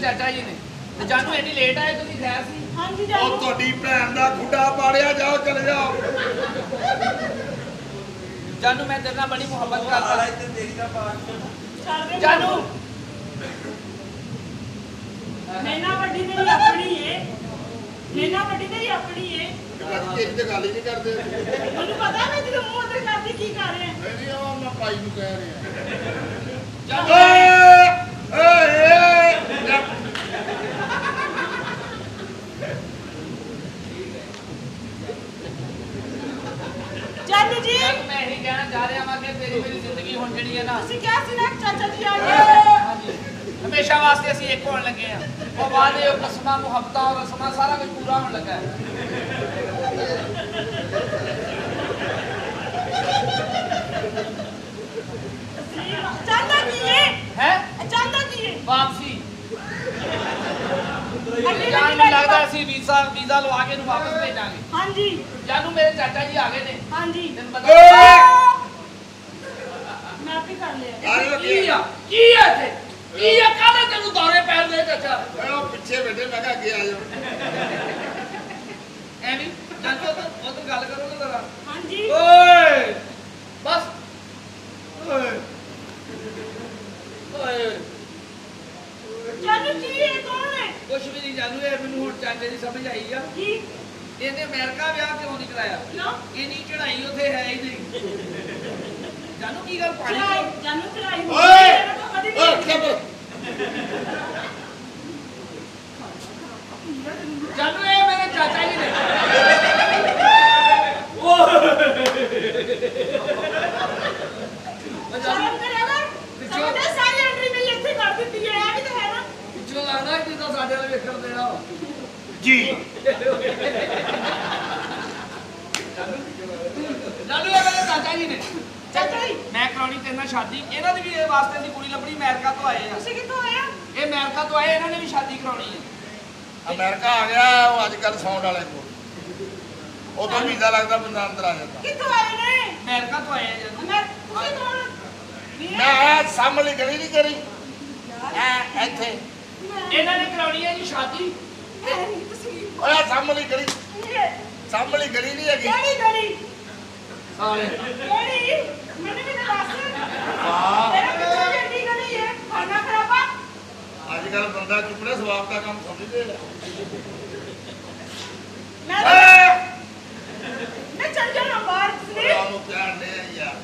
ਚਾਚਾ ਜੀ ਨੇ ਤੇ ਜਾਨੂ ਐਡੀ ਲੇਟ ਆਏ ਤੁਸੀਂ ਖੈਰ ਸੀ? ਹਾਂਜੀ ਜਾਨੂ। ਉਹ ਤੁਹਾਡੀ ਭੈਣ ਦਾ ਖੁੱਡਾ ਪਾੜਿਆ, ਜਾਓ ਚਲੇ ਜਾਓ। ਜਾਨੂ ਮੈਂ ਤੇਰੇ ਨਾਲ ਬੜੀ ਮੁਹੱਬਤ ਕਰਦਾ। ਜਾਨੂ ਜਾਨੂ ਨੈਣਾ ਵੱਡੀ ਤੇਰੀ ਆਪਣੀ ਏ, ਨੈਣਾ ਵੱਡੀ ਤੇਰੀ ਆਪਣੀ ਏ। ਕਿਸੇ ਤੇ ਗੱਲ ਹੀ ਨਹੀਂ ਕਰਦੇ। ਮੈਨੂੰ ਪਤਾ ਮੈਂ ਜਦੋਂ ਮੂੰਹ ਅੰਦਰ ਕਰਦੀ ਕੀ ਕਰ ਰਿਹਾ। ਨਹੀਂ ਉਹ ਮੈਂ ਭਾਈ ਨੂੰ ਕਹਿ ਰਿਹਾ। ਜਾਨੂ ਜਾਨੂ ਜੀ ਜਾਨੂ ਮੈਂ ਇਹੀ ਕਹਿਣਾ ਚਾਹ ਰਿਹਾ ਵਾਂ ਕਿ ਤੇਰੀ ਮੇਰੀ ਜ਼ਿੰਦਗੀ ਹੁਣ ਜਿਹੜੀ ਹੈ ਨਾ, ਤੁਸੀਂ ਕਿਹਾ ਸੀ ਨਾ ਚਾਚਾ ਜੀ ਆ ਗਏ। ਹਾਂਜੀ ਹਮੇਸ਼ਾ ਵਾਸਤੇ ਅਸੀਂ ਇੱਕ ਹੋਣ ਲੱਗੇ ਆ। ਉਹ ਵਾਅਦੇ, ਉਹ ਕਸਮਾਂ, ਮੁਹੱਬਤਾਂ ਔਰ ਰਸਮਾਂ ਸਾਰਾ ਕੁਝ ਪੂਰਾ ਹੋਣ ਲੱਗਾ ਹੈ। ਚਾਹੁੰਦਾ ਕੀ ਏ? ਹੈ ਚਾਹੁੰਦਾ ਕੀ ਏ? ਵਾਪਸੀ ਅੱਗੇ ਜਾਨ ਨੂੰ ਲੱਗਦਾ ਅਸੀਂ ਵੀਜ਼ਾ ਲਵਾ ਕੇ ਇਹਨੂੰ ਵਾਪਸ ਭੇਜਾਂਗੇ। ਹਾਂਜੀ ਜਾਨੂ ਮੇਰੇ ਚਾਚਾ ਜੀ ਆ ਗਏ ਨੇ। ਹਾਂਜੀ ਤੈਨੂੰ ਪਤਾ ਮੈਂ ਆਪੇ ਕਰ ਲਿਆ। ਕੀ ਆ ਇੱਥੇ ਕੀ ਆ? ਕਾਹਦੇ ਤੈਨੂੰ ਦੌਰੇ ਪੈਣ ਦੇ ਚਾਚਾ? ਉਹ ਪਿੱਛੇ ਬੈਠੇ, ਮੈਂ ਕਿਹਾ ਅੱਗੇ ਆ ਜਾਓ। ਐਵੇਂ ਚਾਚਾ ਉਹ ਤੋਂ ਗੱਲ ਕਰੋ ਨਾ ਜ਼ਰਾ। ਹਾਂਜੀ ਓਏ ਬਸ ਓਏ ਓਏ ਜਾਨੂ ਕੀ ਏ? ਕੌਣ ਹੈ? ਕੁਛ ਵੀ ਨਹੀਂ ਜਾਨੂ, ਇਹ ਮੈਨੂੰ ਹੁਣ ਚਾਚੇ ਦੀ ਸਮਝ ਆਈ ਆ। ਕੀ ਇਹਨੇ ਅਮਰੀਕਾ ਵਿਆਹ ਕਿਉਂ ਨਹੀਂ ਕਰਾਇਆ? ਕਿਉਂ? ਇੰਨੀ ਚੜਾਈ ਉੱਥੇ ਹੈ ਹੀ ਨਹੀਂ। ਜਾਨੂ ਕੀ ਗੱਲ ਪਾਣੀ ਚੜਾਈ ਜਾਨੂ ਚੜਾਈ ਹੋਈ ਓਏ ਹੈ, ਮੈਂ ਤਾਂ ਕਦੀ ਨਹੀਂ ਓਏ ਦੇਖੀ। ਜਾਨੂ ਇਹ ਮੇਰੇ ਚਾਚਾ ਜੀ ਨੇ। ਸ਼ਰਮ ਕਰਿਆ ਕਰ। ਸਾਡੇ ਸਾਰੀ ਐਂਟਰੀ ਮੇਰੀ ਇੱਥੇ ਕਰ ਦਿੱਤੀ ਹੈ। ਇਹ ਵੀ ਤਾਂ ਹੈ ਨਾ। ਪਿੱਛੋਂ ਲੱਗਦਾ ਕਿ ਜਿੱਦਾਂ ਸਾਡੇ ਵਾਲੇ ਵੇਖਣ ਦੇਣਾ ਵਾ। ਜੀ ਜਾਨੂ ਇਹ ਮੇਰੇ ਚਾਚਾ ਜੀ ਨੇ। ਚਾਚਾ ਜੀ ਮੈਂ ਕਰਾਉਣੀ ਤੇਰੇ ਨਾਲ ਸ਼ਾਦੀ। ਇਹਨਾਂ ਦੀ ਵੀ ਇਹ ਵਾਸਤੇ ਦੀ ਕੁੜੀ ਲੱਭਣੀ, ਅਮਰੀਕਾ ਤੋਂ ਆਏ ਆ। ਤੁਸੀਂ ਕਿੱਥੋਂ ਆਏ ਆ? ਇਹ ਅਮਰੀਕਾ ਤੋਂ ਆਏ, ਇਹਨਾਂ ਨੇ ਵੀ ਸ਼ਾਦੀ ਕਰਾਉਣੀ ਹੈ। ਅਮਰੀਕਾ ਆ ਗਿਆ ਉਹ ਅੱਜ ਕੱਲ ਸੌਂਡ ਵਾਲੇ ਕੋਲ। ਉਦੋਂ ਵੀਜ਼ਾ ਲੱਗਦਾ, ਬੰਦਾ ਅੰਦਰ ਆ ਜਾਂਦਾ। ਕਿੱਥੋਂ ਆਏ ਨੇ? ਅਮਰੀਕਾ ਤੋਂ ਆਏ ਆ ਜਾਨੂ। ਤੁਸੀਂ ਕੌਣ? ਵੀਰੇ? ਮੈਂ ਸਾਹਮਣੇ ਗਲੀ ਨਹੀਂ ਕਰੀ ਇੱਥੇ। ਇਹਨਾਂ ਨੇ ਕਰਾਉਣੀ ਹੈ ਜੀ ਸ਼ਾਦੀ। ਮੈਂ ਨਹੀਂ, ਤੁਸੀਂ ਓਏ ਸਾਹਮਣੇ ਗਲੀ, ਵੀਰੇ, ਸਾਹਮਣੇ ਗਲੀ ਨਹੀਂ ਹੈਗੀ। ਕਿਹੜੀ ਗਲੀ? ਸਾਰੇ ਕਿਹੜੀ? ਮੈਨੂੰ ਵੀ ਤਾਂ ਦੱਸ। ਵਾਹ, ਤੇਰਾ ਕਿੱਥੋਂ ਦੀ ਐਡੀ ਗਲੀ ਹੈ? ਖਾਣਾ ਖਰਾਬਾ? ਅੱਜ ਕੱਲ ਬੰਦਾ ਚੁੱਪੜੇ ਸਵਾਬ ਦਾ ਕੰਮ ਸਮਝਦੇ ਆ। ਮੈਂ ਚੱਲ ਜਾਣਾ ਬਾਹਰ ਤੁਸੀਂ। ਉਹਨੂੰ ਕਹਿਣ ਦੇ ਯਾਰ।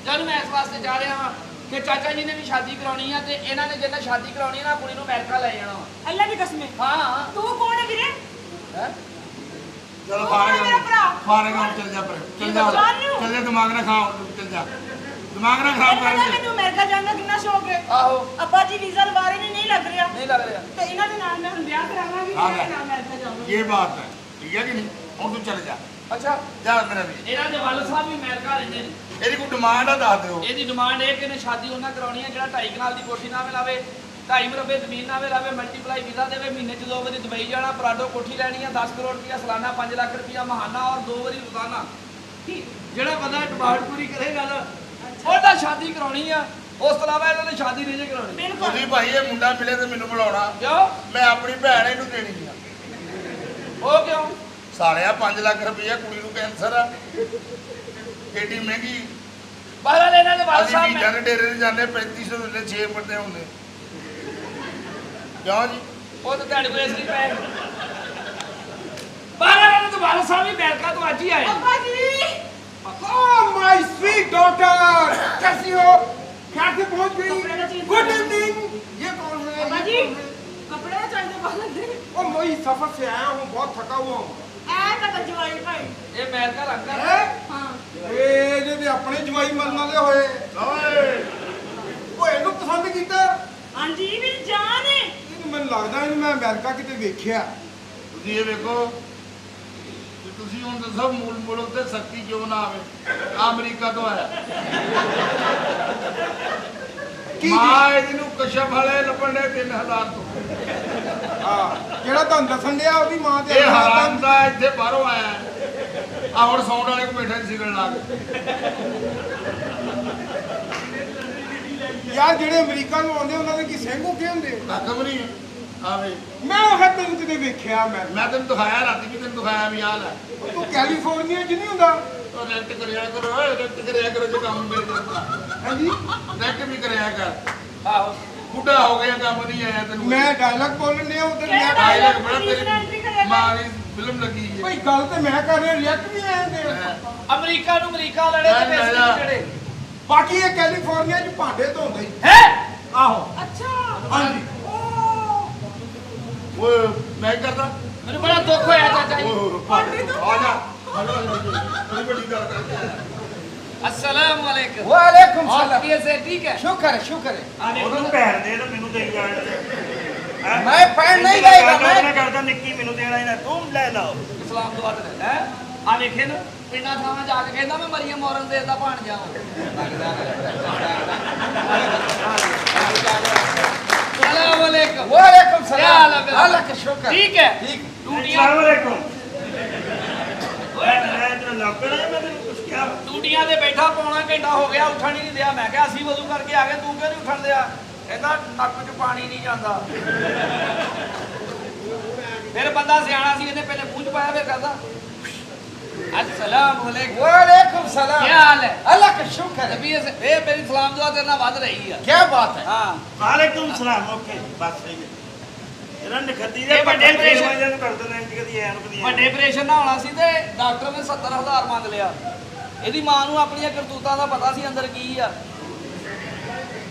ਜਾਨੂ ਮੈਂ ਇਸ ਵਾਸਤੇ ਜਾ ਰਿਹਾ ਹਾਂ ਕਿ ਚਾਚਾ ਜੀ ਨੇ ਵੀ ਸ਼ਾਦੀ ਕਰਾਉਣੀ ਆ ਤੇ ਇਹਨਾਂ ਨੇ ਜਿੰਨਾ ਸ਼ਾਦੀ ਕਰਾਉਣੀ ਹੈ ਨਾ, ਕੁੜੀ ਨੂੰ ਅਮਰੀਕਾ ਲੈ ਜਾਣਾ ਵਾ। ਅੱਲਾ ਦੀ ਕਸਮ ਹੈ। ਹਾਂ ਤੂੰ ਕੌਣ ਹੈ ਵੀਰੇ? ਹੈ ਚਲੋ ਮੇਰਾ ਭਰਾ। ਫਾਰੇਗਾ ਚੱਲ ਜਾ ਪਰ ਚੱਲ ਜਾ ਚੱਲ ਜਾ, ਦਿਮਾਗ ਨਾ ਖਾ, ਚੱਲ ਜਾ, ਦਿਮਾਗ ਨਾ ਖਰਾਬ ਕਰ ਦੇ। ਮੈਨੂੰ ਅਮਰੀਕਾ ਜਾਣ ਦਾ ਕਿੰਨਾ ਸ਼ੌਕ ਹੈ। ਆਹੋ ਅੱਬਾ ਜੀ ਵੀਜ਼ਾ ਲਵਾ ਰਹੇ ਨੇ, ਨਹੀਂ ਲੱਗ ਰਿਹਾ। ਨਹੀਂ ਲੱਗ ਰਿਹਾ। ਤੇ ਇਹਨਾਂ ਦੇ ਨਾਲ ਮੈਂ ਹੁਣ ਵਿਆਹ ਕਰਾਵਾਂਗੀ, ਹਾਂ, ਇਹਨਾਂ ਦੇ ਨਾਲ ਅਮਰੀਕਾ ਜਾਵਾਂਗੀ। ਇਹ ਬਾਤ ਹੈ, ਠੀਕ ਹੈ ਕਿ ਨਹੀਂ? ਹੁਣ ਤੂੰ ਚੱਲ ਜਾ, ਅੱਛਾ ਜਾ ਮੇਰਾ ਵੀ। ਇਹਨਾਂ ਦੇ ਵੱਲ ਸਾਹਿਬ ਵੀ ਅਮਰੀਕਾ ਰਹਿੰਦੇ ਨੇ। ਇਹਦੀ ਕੋਈ ਡਿਮਾਂਡ ਆ ਦੱਸ ਦਿਓ। ਇਹਦੀ ਡਿਮਾਂਡ ਇਹ ਕਿ ਇਹਨੇ ਸ਼ਾਦੀ ਉਹਨਾਂ ਕਰਾਉਣੀ ਹੈ ਜਿਹੜਾ 2.5 ਕਨਾਲ ਦੀ ਕੋਠੀ ਨਾਵੇਂ ਲਾਵੇ, 2.5 ਮਰਬੇ ਜ਼ਮੀਨ ਨਾਵੇਂ ਲਾਵੇ, ਮਲਟੀਪਲਾਈ ਵੀਜ਼ਾ ਦੇਵੇ, ਮਹੀਨੇ 'ਚ 2 ਵਾਰੀ ਦੁਬਈ ਜਾਣਾ, ਪਰਾਡੋ ਕੋਠੀ ਲੈਣੀ ਆ, 10 ਕਰੋੜ ਰੁਪਇਆ ਸਾਲਾਨਾ, 5 ਲੱਖ ਰੁਪਇਆ ਮਹਾਨਾ ਔਰ 2 ਵਾਰੀ ਰੋਜ਼ਾਨਾ। ਜਿਹੜਾ ਬੰਦਾ ਡਿਮਾਂਡ ਪੂਰੀ ਕਰੇਗਾ ਨਾ, ਉਹਦਾ ਸ਼ਾਦੀ ਕਰਾਉਣੀ ਆ। ਉਸ ਤੋਂ ਇਲਾਵਾ ਇਹਨਾਂ ਨੇ ਸ਼ਾਦੀ ਨਹੀਂ ਜੇ ਕਰਾਉਣੀ। ਬਿਲਕੁਲ। ਤੁਸੀਂ ਭਾਈ ਇਹ ਮੁੰਡਾ ਮਿਲੇ ਤੇ ਮੈਨੂੰ ਬੁਲਾਉਣਾ। ਕਿਉਂ? ਮੈਂ ਆਪਣੀ ਭੈਣ ਇਹਨੂੰ ਦੇਣੀ ਆ। ਉਹ ਕਿਉਂ? ਸਾਲਿਆ 5 ਲੱਖ ਰੁਪਇਆ ਕੁੜੀ ਨੂੰ ਕੈਂਸਰ ਆ, ਏਡੀ ਮਹਿੰਗੀ। ਬਾਹਰ ਇਹਨਾਂ ਦੇ ਵੱਲ ਅਸੀਂ ਸਾਹਿਬ ਵੀਜ਼ਾਂ ਦੇ ਡੇਰੇ ਤੇ ਜਾਂਦੇ 3500 ਦਿੰਦੇ, 6 ਬੰਦੇ ਹੁੰਦੇ। ਕਿਉਂ ਜੀ? ਉਹ ਤਾਂ ਤੁਹਾਡੇ ਕੋਲ ਇਸ ਲਈ ਪਏ। ਬਾਹਰ ਇਹਨਾਂ ਦੇ ਵੱਲ ਸਾਹਿਬ ਵੀ ਅਮਰੀਕਾ ਤੋਂ ਅੱਜ ਹੀ ਆਏ। ਅੱਬਾ ਜੀ Oh my sweet daughter, कैसी हो? क्या से पहुंच गई? Good evening. ये कौन है? ਅੱਬਾ ये ਜੀ कौन है? ਕੱਪੜੇ ਨਾ ਚਾਹੀਦੇ ਬਾਹਰ ਦੇ। ओ मैं इस सफर से आया हूँ, बहुत थका हुआ हूँ। ਐ ਤਾਂ ਜਵਾਈ ਭਾਈ। ਇਹ ਅਮਰੀਕਾ ਰੰਗ ਕਰ। हैं? ਹਾਂ ਇਹ ਜੇ ਆਪਣੇ ਜਵਾਈ ਮਰਨ ਵਾਲੇ ਹੋਏ। ਓਏ ਉਹ ਇਹਨੂੰ ਪਸੰਦ ਕੀਤਾ? ਹਾਂਜੀ ਵੀ ਜਾਨ ਹੈ। ਇਹਨੂੰ ਮੈਨੂੰ ਲੱਗਦਾ ਇਹਨੂੰ ਮੈਂ ਅਮਰੀਕਾ ਕਿਤੇ ਵੇਖਿਆ। ਤੁਸੀਂ ਇਹ ਵੇਖੋ ਕਿ ਤੁਸੀਂ ਹੁਣ ਦੱਸੋ ਮੂਲ ਮੁਲਕ ਤੇ ਸ਼ਕਤੀ ਕਿਉਂ ਨਾ ਆਵੇ? ਅਮਰੀਕਾ ਤੋਂ ਆਇਆ। ਮਾਂ ਇਹਨੂੰ ਕਸ਼ਪ ਵਾਲੇ ਲੱਭਣ ਦੇ 3000 ਤੋਂ। ਹਾਂ, ਜਿਹੜਾ ਤੁਹਾਨੂੰ ਦੱਸਣ ਡਿਆ ਉਹਦੀ ਮਾਂ ਤੇ ਇਹ ਹਰਾਮ ਦਾ ਇੱਥੇ ਬਾਹਰੋਂ ਆਇਆ। ਆ ਹੁਣ ਸੌਂਡ ਵਾਲੇ ਕੋ ਬੈਠਾ ਸਿਗਰਟ ਲਾ ਕੇ। ਯਾਰ ਜਿਹੜੇ ਅਮਰੀਕਾ ਨੂੰ ਆਉਂਦੇ ਉਹਨਾਂ ਦੇ ਕੀ ਸਿੰਘੂ ਕੀ ਹੁੰਦੇ ਕੰਮ ਨਹੀਂ ਹੈ ਆਵੇ ਮੈਂ ਉਹ ਤੈਨੂੰ ਕਿਤੇ ਵੇਖਿਆ ਮੈਂ ਤੈਨੂੰ ਦਿਖਾਇਆ ਰਾਤੀ ਵੀ ਤੈਨੂੰ ਦਿਖਾਇਆ ਵੀ ਆਹ ਲੈ ਤੂੰ ਕੈਲੀਫੋਰਨੀਆ 'ਚ ਨਹੀਂ ਹੁੰਦਾ ਉਹ ਰੈਂਟ ਕਰਿਆ ਕਰੋ ਜੇ ਕੰਮ ਮਿਲ ਜਾਂਦਾ ਹਾਂਜੀ ਰੈਂਟ ਵੀ ਕਰਿਆ ਕਰ ਆਹੋ ਬੁੱਢਾ ਹੋ ਗਿਆ ਕੰਮ ਨਹੀਂ ਆਇਆ ਤੈਨੂੰ ਮੈਂ ਡਾਇਲੌਗ ਬੋਲਣ ਡਿਆ ਉਧਰ ਕਿਹੜਾ ਰਿਐਕਟ ਡਾਇਲੌਗ ਬੜਾ Englishman ਵੀ ਤੇਰੀ ਕਰਿਆ ਮਾਂ ਦੀ ਫਿਲਮ ਲੱਗੀ ਹੈ ਭਾਈ ਗੱਲ ਤੇ ਮੈਂ ਕਰ ਰਿਹਾ ਰਿਐਕਟ ਵੀ ਆਉਂਦੇ ਅਮਰੀਕਾ ਨੂੰ ਅਮਰੀਕਾ ਲੜੇ ਤੇ ਲੈ ਪੈਸੇ ਜਾ। ਜਿਹੜੇ ਬਾਕੀ ਇਹ ਕੈਲੀਫੋਰਨੀਆ 'ਚ ਭਾਂਡੇ ਧੋਂਦਾ ਹੀ ਹੈ ਆਹੋ ਅੱਛਾ ਹਾਂਜੀ ਓਏ ਮੈਂ ਕਰਦਾ ਮੈਨੂੰ ਬੜਾ ਦੁੱਖ ਹੋਇਆ ਚਾਚਾ ਜੀ ਆ ਜਾ ਬੜੀ ਵੱਡੀ ਗੱਲ ਕਰ अस्सलाम वालेकुम वालेकुम और सलाम कैसे ठीक है शुक्र है शुक्र है ਉਹਨੂੰ ਪੈਰ ਦੇ ਤੇ ਮੈਨੂੰ ਦੇਈ ਜਾਣ मैं पैर नहीं देगा मैं ਕਰਦਾ ਨਿੱਕੀ ਮੈਨੂੰ ਦੇਣਾ ਹੀ ਨਾ ਤੂੰ ਲੈ ਲਓ इस्लाम दुआ दे है आ देखे ना पिंडा थावा जाके कहंदा मैं मरियम औरन दे दा भाण जाऊं अस्सलाम वालेकुम वालेकुम क्या हाल है सलाम मेरा? अल्लाह का शुक्र ठीक है ठीक टूटियां ਅਸਲਾਮ ਅਲੈਕੁਮ ਮੈਂ ਤੇਰਾ ਨੌਕਰ ਹਾਂ ਮੈਂ ਤੈਨੂੰ ਕੁਝ ਕਿਹਾ ਟੂਟੀਆਂ ਤੇ ਬੈਠਾ ਪੌਣਾ ਘੰਟਾ ਹੋ ਗਿਆ ਉੱਠਣ ਹੀ ਨਹੀਂ ਦਿਆ ਮੈਂ ਕਿਹਾ ਅਸੀਂ ਵਜ਼ੂ ਕਰਕੇ ਆ ਗਏ ਤੂੰ ਕਿਉਂ ਨਹੀਂ ਉੱਠਣ ਦਿਆ ਕਹਿੰਦਾ ਨੱਕ 'ਚ ਪਾਣੀ ਨਹੀਂ ਜਾਂਦਾ ਫਿਰ ਬੰਦਾ ਸਿਆਣਾ ਸੀ ਇਹਨੇ ਪਹਿਲੇ ਮੂੰਹ 'ਚ ਪਾਇਆ ਫਿਰ ਕਹਿੰਦਾ अस्सलाम वालेकुम वालेकुम सलाम क्या हाल है अल्लाह का शुक्र है नबी से ए मेरी सलाम दुआ तेरे ਨਾਲ ਵੱਧ ਰਹੀ ਆ क्या बात है ਹਾਂ ਵਾਲੇਕੁਮ ਸਲਾਮ ਓਕੇ ਬਸ ਸਹੀ ਹੈ ਇਹਨਾਂ ਨੇ ਖੱਤੀ ਦੇ ਇਹ ਵੱਡੇ operation- ਜਨ ਕਰ ਦਿੰਦੇ ਨੇ ਕਦੀ ਐਨ ਕਦੀ ਐਨ। ਵੱਡੇ ਆਪਰੇਸ਼ਨ ਨਾ ਹੋਣਾ ਸੀ ਤੇ ਡਾਕਟਰ ਨੇ 70000 ਮੰਗ ਲਿਆ ਇਹਦੀ ਮਾਂ ਨੂੰ ਆਪਣੀਆਂ ਕਰਤੂਤਾਂ ਦਾ ਪਤਾ ਸੀ ਅੰਦਰ ਕੀ ਆ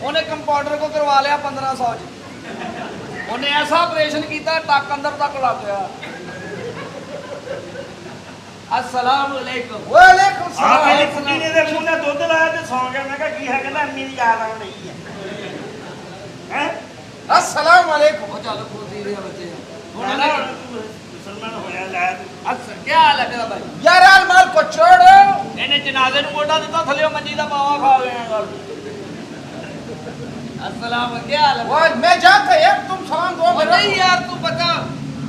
ਉਹਨੇ ਕੰਪਾਊਂਡਰ ਕੋ ਕਰਵਾ ਲਿਆ 1500 ਚ ਉਹਨੇ ਐਸਾ ਆਪਰੇਸ਼ਨ ਕੀਤਾ ਟੱਕ ਅੰਦਰ ਤੱਕ ਲੱਗ ਗਿਆ अस्सलाम वालेकुम वालेकुम ਆਹ सलाम ਮੇਰੀ ਕੁੜੀ ਨੇ ਦੇ ਮੂੰਹ ਨਾਲ ਦੁੱਧ ਲਾਇਆ ਤੇ ਸੌਂ ਗਿਆ ਮੈਂ ਕਿਹਾ ਕੀ ਹੈ ਕਹਿੰਦਾ ਅੰਮੀ ਦੀ ਯਾਦ ਆਉਣ ਰਹੀ ਹੈ ਹੈ अस्सलाम वालेकुम ਉਹ ਚੱਲ ਖੋਦੀ ਰਿਹਾ ਬੱਚੇ ਹੁਣ ਹੁਣ ਨਾ ਮੁਸਲਮਾਨ ਹੋਇਆ ਲੈ ਤੂੰ ਅੱਛਾ ਕੀ ਹਾਲ ਹੈ ਤੇਰਾ ਭਾਈ यार आल माल को छोड़ो ਇਹਨੇ ਜਨਾਜ਼ੇ ਨੂੰ ਮੋਢਾ ਦਿੱਤਾ ਥੱਲੇ ਮੰਜੀ ਦਾ ਪਾਵਾ ਖਾ ਗਿਆ ਗੱਲ अस्सलाम ਕੀ ਹਾਲ ਹੈ वो मैं जानता यार तुम सलाम दो ਉਹ मेरा ਨਹੀਂ ਯਾਰ ਤੂੰ ਪਤਾ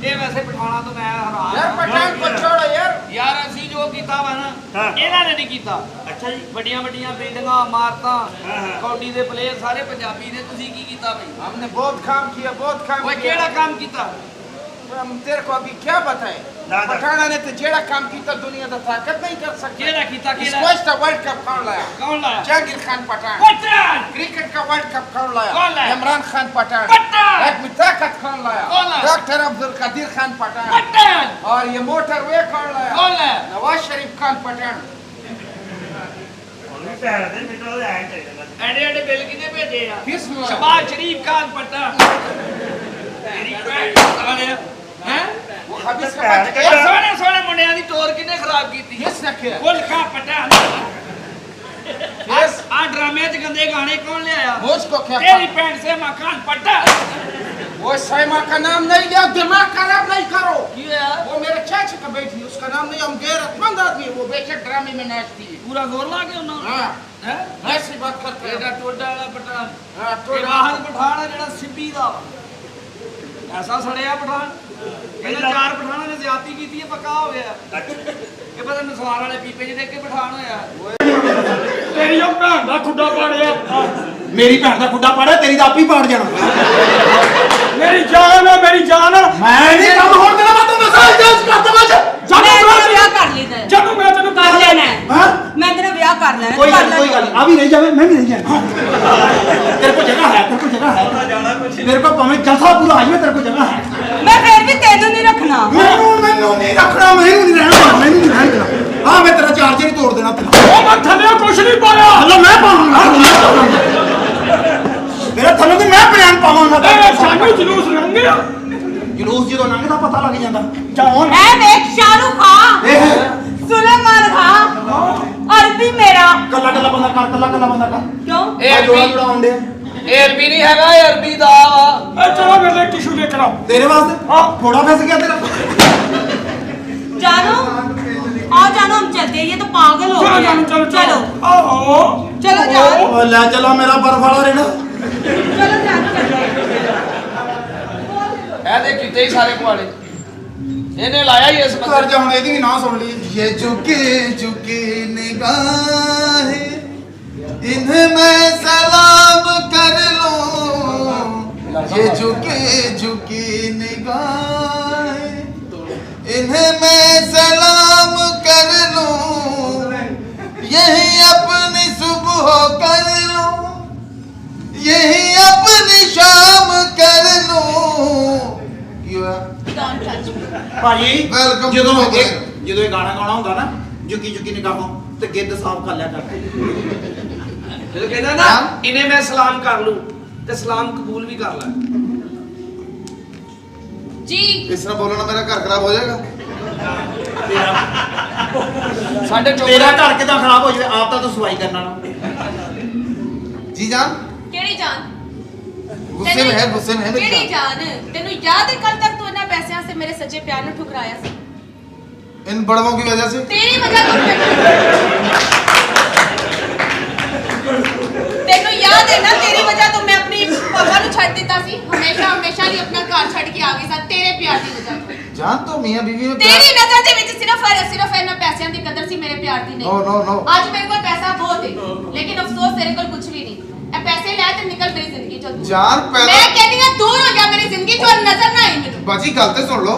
ਇਹ ਵੈਸੇ ਪਠਾਣਾ ਤੋਂ ਮੈਂ ਹੈਰਾਨ यार ਹਾਂ। पठान को छोड़ो यार ਯਾਰ ਅਸੀਂ ਜੋ ਕੀਤਾ ਵਾ ਨਾ ਹਾਂ। ਇਹਨਾਂ ਨੇ ਨਹੀਂ ਕੀਤਾ ਅੱਛਾ ਜੀ ਵੱਡੀਆਂ ਵੱਡੀਆਂ ਬਿਲਡਿੰਗਾਂ ਇਮਾਰਤਾਂ ਹਾਂ, ਹਾਂ। ਕੌਡੀ ਦੇ ਪਲੇਅਰ ਸਾਰੇ ਪੰਜਾਬੀ ਨੇ ਤੁਸੀਂ ਕੀ ਕੀਤਾ ਬਈ हमने बहुत काम किया बहुत काम ਓਏ किया ਕਿਹੜਾ ਕੰਮ ਕੀਤਾ हम तेरे को अभी क्या बताए ना। पठाना ने तो जेड़ा काम किया दुनिया का ताकत नहीं कर सकती ਕਿਹੜਾ ਕੀਤਾ इस ਕਿਹੜਾ वर्ष का वर्ल्ड कप कौन लाया ਕੌਣ ਲਾਇਆ जहांगीर खान पठान ਪਠਾਨ क्रिकेट का वर्ल्ड कप कौन कौन लाया लाया? इमरान खान पठान पठान। एक ताकत कौन लाया कौन लाया? डॉक्टर अब्दुल कदीर खान पठान ਪਠਾਨ और ये मोटरवे कौन लाया ਕੌਣ ਲਾਇਆ नवाज शरीफ खान पठान ਹੁਣ ਵੀ ਪੈਰ ਦੇ ਮੈਨੂੰ ਐਂ ਚਾਹੀਦਾ ਐਡੇ ਐਡੇ ਬਿੱਲ ਕਿਹਨੇ ਭੇਜੇ ਆ किस ने लाया? ਸ਼ਬਾਜ਼ ਸ਼ਰੀਫ ਖਾਨ ਪਠਾਨ ਤੇਰੀ ਭੈਣ ਸਾਲਿਆ ਹੈ वो हबीज का पैर बच्चा- के- ਉਹ ਸੋਹਣੇ ਸੋਹਣੇ ਮੁੰਡਿਆਂ ਦੀ ਟੋਰ ਕਿਹਨੇ ਖਰਾਬ ਕੀਤੀ किसने किया ਕੁੱਲ ਖਾ ਪਠਾਨ ਆ ਡਰਾਮੇ 'ਚ ਗੰਦੇ ਗਾਣੇ ਕੌਣ ਲਿਆਇਆ मुझको क्या तेरी पैंट से मकान पट्टा वो सैमा का नाम नहीं लिया दिमाग खराब नहीं करो की है यार वो मेरे चाचा का बेटी है, उसका नाम नहीं हम गैरतमंद आदमी है, वो बेशक ड्रामे में नाचती है पूरा जोर ला के उन्होंने हाँ हैं ऐसी बात करते ਇਹਦਾ हैं ਟੋਡਾ ਵਾਲਾ ਪਠਾਨ हाँ ਇਹ तो ਬਾਹਰ ਪਠਾਨ ਆ ਜਿਹੜਾ ਸਿੱਬੀ ਦਾ ਐਸਾ ਸੜਿਆ ਪਠਾਨ ਇਹਨਾਂ ਚਾਰ ਪਠਾਨਾਂ ਨੇ ਜ਼ਿਆਦਤੀ ਕੀਤੀ ਹੈ ਪੱਕਾ ਹੋ ਗਿਆ ਇਹ ਪਤਾ ਨਸਵਾਰ ਵਾਲੇ ਪੀਪੇ ਜਿਹੇ ਕੇ ਪਠਾਨ ਹੋਇਆ ਤੇਰੀ ਉਹ ਭੈਣ ਦਾ ਖੁੱਡਾ ਪਾੜਿਆ ਮੇਰੀ ਭੈਣ ਦਾ ਖੁੱਡਾ ਪਾੜਿਆ ਤੇਰੀ ਦਾ ਆਪੀ ਪਾੜ ਜਾਣਾ ਮੇਰੀ ਜਾਨ ਆ ਮੇਰੀ ਜਾਨ ਮੈਂ ਨਹੀਂ ਕੰਮ ਹੋਣ ਦੇਣਾ ਮੈਂ ਤੈਨੂੰ ਦੱਸਾਂ ਇਜਾਜ਼ਤ ਕਰ ਦਵਾਂ ਮੈਂ ਤੇਰਾ ਵਿਆਹ ਕਰ ਲੈਣਾ ਹੈ। ਜਦੋਂ ਮੈਂ ਤੈਨੂੰ ਕਰ ਲੈਣਾ ਹੈ। ਹਾਂ ਮੈਂ ਤੇਰਾ ਵਿਆਹ ਕਰ ਲੈਣਾ ਕੋਈ ਕਰ ਗੱਲ ਕੋਈ ਗੱਲ ਆ ਵੀ ਨਹੀਂ ਜਾਵੇ ਮੈਂ ਵੀ ਨਹੀਂ ਜਾਣਾ ਤੇਰੇ ਕੋਲ ਜਗ੍ਹਾ ਹੈ ਤੇਰੇ ਕੋਲ ਜਗ੍ਹਾ ਹੈ ਜਾਣਾ ਕੁਛ ਤੇਰੇ ਕੋਲ ਭਾਵੇਂ ਜਲਸਾ ਪੂਰਾ ਆਈਏ ਤੇਰੇ ਕੋਲ ਜਗ੍ਹਾ ਹੈ ਮੈਂ ਫਿਰ ਵੀ ਤੈਨੂੰ ਨਹੀਂ ਰੱਖਣਾ ਮੈਨੂੰ ਨਹੀਂ ਰੱਖਣਾ ਮੈਨੂੰ ਨਹੀਂ ਰਹਿਣਾ ਮੈਨੂੰ ਨਹੀਂ ਰਹਿਣ ਦੇਣਾ ਹਾਂ ਮੈਂ ਤੇਰਾ ਚਾਰਜਰ ਹੀ ਤੋੜ ਦੇਣਾ ਤੇਰਾ ਉਹ ਮੈਂ ਥੱਲੇ ਕੁਛ ਨਹੀਂ ਪਾਇਆ ਹਲੋ ਮੈਂ ਪਾਵਾਂਗਾ ਮੇਰੇ ਥੱਲੇ ਤੇ ਮੈਂ ਬਿਆਨ ਪਾਵਾਂਗਾ ਸਾਨੂੰ ਜਲੂਸ ਲੰਘਿਆ ਜਲੂਸ ਜਦੋਂ ਲੰਘਦਾ ਪਤਾ ਲੱਗ ਜਾਂਦਾ ਜਾਉਂ ਐ ਵੇਖ ਸ਼ਾਹਰੁਖ ਖਾਨ ਇਹ ਸੁਲੇਮਾਨ ਖਾਨ ਅਰਬੀ ਮੇਰਾ ਕੱਲਾ ਕੱਲਾ ਬੰਦਾ ਕਰ ਕੱਲਾ ਕੱਲਾ ਬੰਦਾ ਕਰ ਕਿਉਂ ਇਹ ਜੋੜਾ ਅਰਬੀ ਜੋੜਾ ਆਉਂਦੇ ਆ ਇਹ ਅਰਬੀ ਨਹੀਂ ਹੈਗਾ ਇਹ ਅਰਬੀ ਦਾ ਵਾ ਚਲੋ ਮੇਰੇ ਲਈ ਟਿਸ਼ੂ ਲੈ ਕੇ ਆਓ ਤੇਰੇ ਵਾਸਤੇ ਹਾਂ ਥੋੜਾ ਫਸ ਗਿਆ ਤੇਰਾ जानो आओ जानो हम चलते हैं ये तो पागल हो गया चलो ਆਓ चलो जानो ਓ ਲੈ ਚਲਾ ਮੇਰਾ ਬਰਫ ਵਾਲਾ ਰਹਿਣਾ चलो जानो चलो ਇਹਦੇ ਕਿਤੇ ਹੀ ਸਾਰੇ ਕੁਆਲੇ ਇਹਨੇ ਲਾਇਆ ਹੀ ਇਸ ਕਰ ਬੰਦੇ ਜਾ ਹੁਣ ਇਹਦੀ ਵੀ ਨਾ ਸੁਣ ਲਈ ये झुके झुके निगाहें इन्हें मैं सलाम कर ਹੋਇਆ? ਡੋਂਟ ਟੱਚ ਭਾਜੀ Welcome ਜਦੋਂ to my ਜਦੋਂ ਇਹ ਗਾਣਾ ਗਾਉਣਾ ਹੁੰਦਾ ਨਾ ਜੁਕੀ ਜੁਕੀ ਨਿਗਾਹੋਂ ਤੇ ਗਿੱਧ ਸਾਫ਼ ਕਰ ਲਿਆ ਕਰ। ਜਦੋਂ ਕਹਿੰਦਾ ਨਾ ਇਹਨੇ ਮੈਂ ਸਲਾਮ ਕਰ ਲੂ ਤੇ ਸਲਾਮ ਕਬੂਲ ਵੀ ਕਰ ਲੈ। ਜੀ ਇਸ ਤਰ੍ਹਾਂ ਬੋਲਣਾ ਮੇਰਾ ਘਰ ਖਰਾਬ ਹੋ ਜਾਏਗਾ। ਸਾਡੇ ਤੇਰਾ ਘਰ ਕਿਦਾਂ ਖਰਾਬ ਹੋ ਜਾਵੇ? ਆਪ ਤਾਂ ਤੂੰ ਸਫਾਈ ਕਰਨ ਵਾਲਾ। जी जान ਕਿਹੜੀ ਜਾਨ गुस्से में है मेरी ਕਿਹੜੀ जान। ਜਾਨ ਤੈਨੂੰ ਯਾਦ ਹੈ ਕੱਲ ਤੱਕ ਤੂੰ ਇਹਨਾਂ ਪੈਸਿਆਂ ਸੇ ਮੇਰੇ ਸੱਚੇ ਪਿਆਰ ਨੂੰ ਠੁਕਰਾਇਆ ਸੀ इन बड़वों की वजह से ਤੇਰੀ ਵਜ੍ਹਾ ਤੋਂ ਤੈਨੂੰ ਯਾਦ ਹੈ ਨਾ ਤੇਰੀ ਵਜ੍ਹਾ ਤੋਂ ਮੈਂ ਆਪਣੀ ਪਾਪਾ ਨੂੰ ਛੱਡ ਦਿੱਤਾ ਸੀ ਹਮੇਸ਼ਾ ਲਈ ਆਪਣਾ ਘਰ ਛੱਡ ਕੇ ਆ ਗਈ ਸਾਂ ਤੇਰੇ ਪਿਆਰ ਦੀ ਵਜ੍ਹਾ ਤੋਂ जान तो मियां बीवी में ਤੇਰੀ ਨਜ਼ਰ ਦੇ ਵਿੱਚ ਸਿਰਫ ਇਹਨਾਂ ਪੈਸਿਆਂ ਦੀ ਕਦਰ ਸੀ ਮੇਰੇ ਪਿਆਰ ਦੀ ਨਹੀਂ नो नो नो ਅੱਜ ਮੇਰੇ ਕੋਲ ਪੈਸਾ ਬਹੁਤ ਹੈ ਲੇਕਿਨ ਅਫਸੋਸ ਤੇਰੇ ਕੋਲ ਕੁਝ ਵੀ ਨਹੀਂ ਇਹ ਪੈਸੇ ਲੈ ਤੇ ਨਿਕਲ ਮੇਰੀ ਜ਼ਿੰਦਗੀ ਚੋਂ ਦੂਰ। जान पहले ਮੈਂ ਕਹਿੰਦੀ ਹਾਂ ਦੂਰ ਹੋ ਜਾ ਮੇਰੀ ਜ਼ਿੰਦਗੀ ਚੋਂ ਨਜ਼ਰ ਨਾ ਆਈ ਮੈਨੂੰ बाजी गलते सुन लो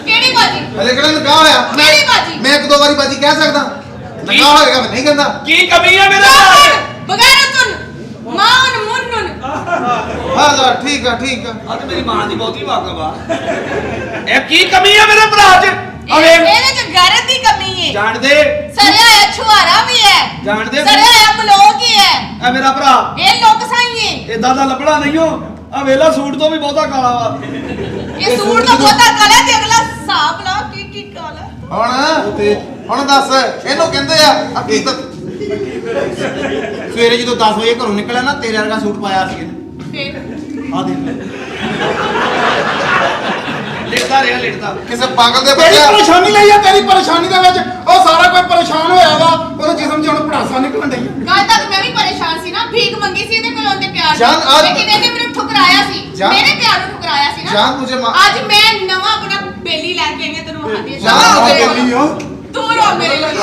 ਕਿਹੜੀ ਬਾਜੀ हले केड़ा निकाह होया ਕਿਹੜੀ बाजी? मैं एक दो बारी बाजी कह सकदा निकाह होएगा मैं नहीं कहंदा ਕੀ ਕਮੀ ਹੈ ਮੇਰੇ ਨਾਲ? ਬਗੈਰ ਤੁਨ ਮਾਨ ਮੁੰਨਨ हां जा ठीक है ਅੱਜ ਮੇਰੀ ਮਾਂ ਦੀ ਬਹੁਤੀ ਵਾਕਫ ਆ। ਇਹ ਕੀ ਕਮੀ ਹੈ ਮੇਰੇ ਭਰਾ 'ਚ? ਅਰੇ ਇਹਦੇ ਚ ਗੈਰਤ ਦੀ ਕਮੀ ਹੈ ਜਾਣਦੇ ਸਰਿਆ ਹੈ ਛੁਆਰਾ ਵੀ ਹੈ ਜਾਣਦੇ ਸਰਿਆ ਹੈ ਬਲੋਕ ਹੀ ਹੈ ਇਹ ਮੇਰਾ ਭਰਾ ਇਹ ਲੋਕ ਸਾਈ ਹੈ ਇਦਾਂ ਦਾ ਲੱਭਣਾ ਨਹੀਂ ਹੋ। ਆ ਵੇਲਾ ਸੂਟ ਤੋਂ ਵੀ ਬਹੁਤਾ ਕਾਲਾ ਵਾ। ਇਹ ਸੂਟ ਦਾ ਬਹੁਤਾ ਕਾਲਾ ਤੇ ਅਗਲਾ ਹਿਸਾਬ ਲਾ ਕੀ ਕਾਲਾ ਹੁਣ ਦੱਸ ਇਹਨੂੰ ਕਹਿੰਦੇ ਆ ਹਕੀਕਤ ਸਵੇਰੇ ਜਦੋਂ 10 ਵਜੇ ਘਰੋਂ ਨਿਕਲਿਆ ਨਾ ਤੇਰੇ ਵਰਗਾ ਸੂਟ ਪਾਇਆ ਸੀ ਇਹਨੇ। ਫਿਰ ਆ ਦੇਖ ਲਿਖਦਾ ਰਿਹਾ ਲਿਖਦਾ। ਕਿਸੇ ਪਾਗਲ ਦੇ ਤੇਰੀ ਬੱਚਾ ਪਰੇਸ਼ਾਨੀ ਲਈ ਆ ਤੇਰੀ ਪਰੇਸ਼ਾਨੀ ਦੇ ਵਿੱਚ ਉਹ ਸਾਰਾ ਕੋਈ ਪਰੇਸ਼ਾਨ ਹੋਇਆ ਵਾ ਉਹਦੇ ਜਿਸਮ 'ਚ ਹੁਣ ਪੜਾਸਾ ਨਿਕਲਣ ਡਈ ਕੱਲ ਤੱਕ ਮੈਂ ਵੀ ਪਰੇਸ਼ਾਨ ਸੀ ਨਾ ਭੀਖ ਮੰਗੀ ਸੀ ਇਹਦੇ ਕੋਲੋਂ ਤੇ ਪਿਆਰ ਜਾਨ, ਅੱਜ- ਲੇਕਿਨ ਇਹਨੇ ਮੈਨੂੰ ਠੁਕਰਾਇਆ ਸੀ ਜਾਨ- ਮੇਰੇ ਪਿਆਰ ਨੂੰ ਠੁਕਰਾਇਆ ਸੀ ਨਾ ਜਾਨ, ਮੁਝੇ ਮਾਂ- ਅੱਜ ਮੈਂ ਨਵਾਂ ਆਪਣਾ ਬੇਲੀ ਲੈ ਕੇ ਆਈ ਹਾਂ ਤੈਨੂੰ ਵਹਾਦੀ ਜਾਨ, ਦੂਰ ਉਹ ਬੇਲੀ ਹੋ। ਹੋ ਮੇਰੇ ਲਈ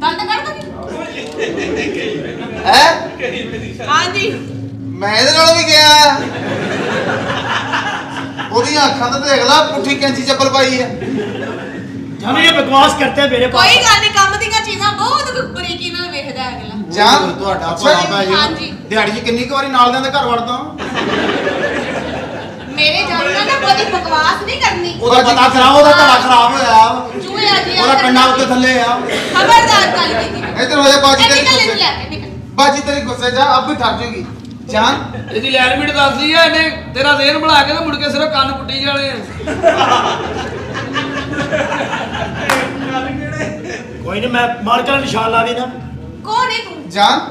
ਗੱਲ ਤਾਂ ਕਰ ਦੋ ਹੈ ਹਾਂਜੀ ਮੈਂ ਇਹਦੇ ਨਾਲ ਵੀ ਗਿਆ ਉਹਦੀਆਂ ਅੱਖਾਂ ਤੇ ਦੇਖ ਲਾ ਪੁੱਠੀ ਕੈਂਚੀ ਚੱਪਲ ਪਾਈ ਹੈ ਜਾਨੀ ਇਹ ਬਕਵਾਸ ਕਰਤੇ ਮੇਰੇ ਕੋਈ ਗੱਲ ਨਹੀਂ ਕੰਮ ਦੀਆਂ ਚੀਜ਼ਾਂ ਬਹੁਤ ਬਰੀਕੀ ਨਾਲ ਵੇਖਦਾ ਹੈ ਅਗਲਾ ਜਾਨ ਤੁਹਾਡਾ ਅੱਛਾ ਜੀ, ਭਲਾ ਹਾਂਜੀ। ਦਿਹਾੜੀ 'ਚ ਕਿੰਨੀ ਕੁ ਵਾਰੀ ਨਾਲ ਦੇ ਘਰ ਵੜਦਾ ਮੇਰੇ ਜਾਨਣਾ ਨਾ ਕਦੀ ਬਕਵਾਸ ਨਹੀਂ ਕਰਨੀ ਉਹਦਾ ਪਤਾ ਖਰਾਬ ਉਹਦਾ ਧੜਾ ਖਰਾਬ ਹੋਇਆ ਚੂਹੇ ਆ ਜੀ ਉਹਦਾ ਕੰਡਾ ਉੱਤੇ ਥੱਲੇ ਆ ਖਬਰਦਾਰ ਗੱਲ ਕੀਤੀ ਇੱਧਰ ਹੋ ਜਾ ਬਾਜੀ ਇਹ ਤੇਰੀ ਨਿਕਲ ਇਹਨੂੰ ਗੁੱਸੇ ਲੈ ਕੇ ਨਿਕਲ ਬਾਜੀ ਤੇਰੀ ਗੁੱਸੇ ਜਾ ਅਬ ਵੀ ਠੱਗ ਜੂਗੀ ਜਾਨ ਇਹਦੀ ਲੈਲਮਿਟ ਦੱਸਦੀ ਆ ਇਹਨੇ ਤੇਰਾ ਜ਼ੇਨ ਬਣਾ ਕੇ ਤੇ ਮੁੜ ਕੇ ਸਿਰਫ ਕੰਨ ਪੁੱਟੀ ਜਾਣੇ ਆ। ਕੋਈ ਨਹੀਂ ਮੈਂ ਮਾਰ ਕੇ ਨਿਸ਼ਾਨ ਲਾ ਦੇਣਾ कौन है तू जान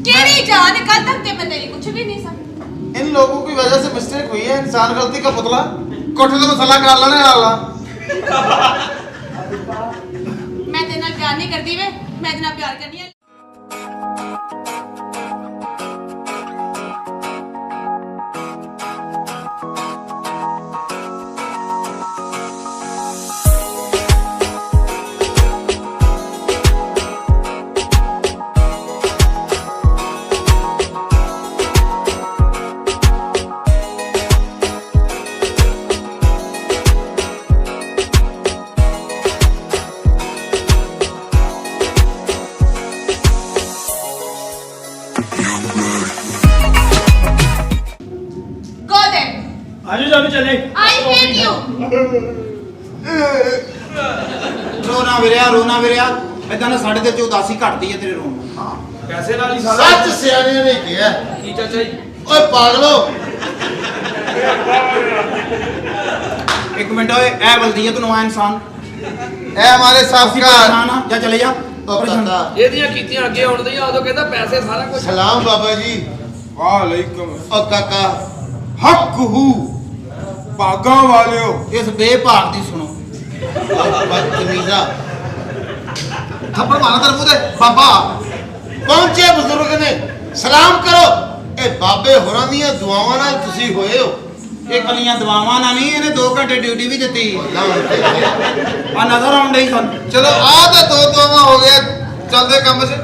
केड़ी जान कल तक ते मैं तेरी कुछ भी नहीं समझ इन लोगों की वजह से मिस्टेक हुई है इंसान गलती का पुतला कोठे तो मसाला कर लेने वाला मैं तेरे नाल प्यार नहीं करती वे मैं तेरे नाल प्यार करनी है Go then ਆਜੋ ਜਾਨੂੰ ਚੱਲੇ I hate you ਰੋਣਾ ਵੀਰਿਆ ਇਦਾਂ ਨਾ ਸਾਡੇ ਦਿਲ 'ਚ ਉਦਾਸੀ ਘਟਦੀ ਹੈ ਤੇਰੇ ਰੋਣ ਨਾਲ। ਪੈਸੇ ਨਾਲ ਹੀ ਸਾਰਾ सच सियाने ने किया ਕੀ ਚਾਚਾ ਜੀ ओए पागलो ਇੱਕ ਮਿੰਟ ਓਏ ਐ ਬਲਦੀਆ ਤੂੰ ਨਵਾਂ ਇਨਸਾਨ ए हमारे ਅਸੀਂ साहब ਪਰੇਸ਼ਾਨ ਆ ਜਾਂ ਚਲੇ ਜਾ का पता ਇਹਦੀਆਂ ਕੀਤੀਆਂ ਅੱਗੇ ਆਉਣ ਦੀਆਂ ਉਦੋਂ ਕਹਿੰਦਾ ਪੈਸੇ ਸਾਰਾ ਕੁਝ सलाम बाबा जी वालेकुम और काका हक हु भागा वालियो ਇਸ ਬੇਭਾਗ ਦੀ ਸੁਣੋ बदतमीजा थप्पड़ मारा तेरे मुंह ते बाबा पहुंचे बुजुर्ग ने सलाम करो ए बाबे होरां ਦੀਆਂ ਦੁਆਵਾਂ ਨਾਲ ਤੁਸੀਂ ਹੋਏ ਹੋ ਇਹ ਕੱਲੀਆਂ ਦਵਾਵਾਂ ਨਾਲ ਨਹੀਂ ਇਹਨੇ 2 ਘੰਟੇ ਡਿਊਟੀ ਵੀ ਦਿੱਤੀ ਆ ਨਜ਼ਰ ਆਉਣ ਡਈ ਸਾਨੂੰ चलो आ तो दो दुआवां हो गया चलते काम से